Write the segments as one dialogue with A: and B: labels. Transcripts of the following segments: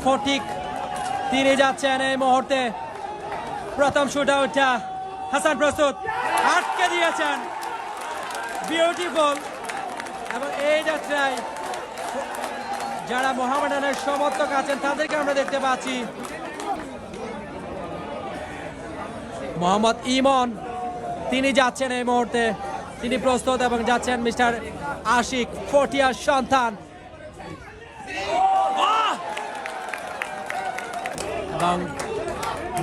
A: ফটিক তিনি যাচ্ছেন এই মুহূর্তে। প্রথম শুট আউটটা হাসান প্রস্তুত, আটকে দিয়েছেন, বিউটিফুল। এবং এই যাত্রায় যারা মোহামেডানের সমর্থক আছেন তাদেরকে আমরা দেখতে পাচ্ছি। মোহাম্মদ ইমন তিনি যাচ্ছেন এই মুহূর্তে, তিনি প্রস্তুত এবং যাচ্ছেন মিস্টার আশিক ফটিয়ার সন্তান। এবং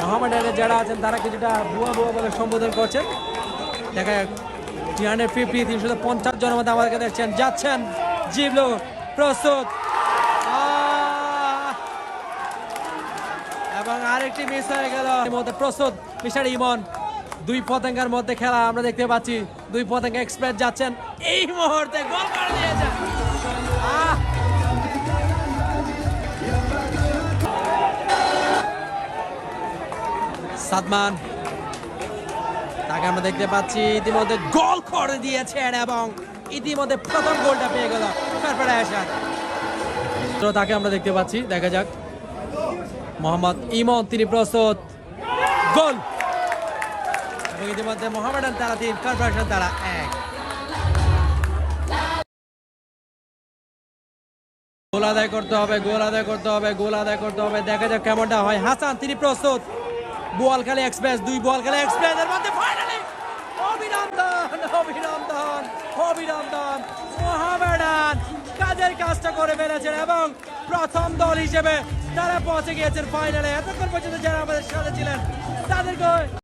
A: মোহামেডানের যারা আছেন তারা কিছুটা বুয়া বুয়া বলে সম্বোধন করছেন। দেখা যাক 350 জনের মধ্যে আমাদেরকে দেখছেন, যাচ্ছেন জিবলু প্রস্তুত, এবং আরেকটি মিস হয়ে গেল। মধ্যে প্রস্তুত মিস্টার ইমন। দুই পতঙ্গের মধ্যে খেলা আমরা দেখতে পাচ্ছি। দুই পতঙ্গ এক্সপ্রেস যাচ্ছেন এই মুহূর্তে, গোল করে দিয়েছেন। সাদমান তাকে আমরা দেখতে পাচ্ছি ইতিমধ্যে গোল করে দিয়েছেন এবং ইতিমধ্যে প্রথম গোলটা পেয়ে গেল তাকে আমরা দেখতে পাচ্ছি। দেখা যাক মোহাম্মদ ইমন তিনি প্রস্তুত, গোল। এবং ইতিমধ্যে মোহামেডান তারা 3, কর্পোরেশন তারা 1। গোল আদায় করতে হবে, গোল আদায় করতে হবে, গোল আদায় করতে হবে। দেখা যাক কেমনটা হয়। হাসান তিনি প্রস্তুত, বোয়ালখালী এক্সপ্রেস, 2 বোয়ালখালী এক্সপ্রেসের মধ্যে ফাইনালি অভিনন্দন অভিনন্দন অভিনন্দন। মোহামেডান কাজের কাজটা করে ফেলেছেন এবং প্রথম দল হিসেবে তারা পৌঁছে গিয়েছেন ফাইনালে। এতক্ষণ পর্যন্ত যারা আমাদের সাথে ছিলেন তাদেরকে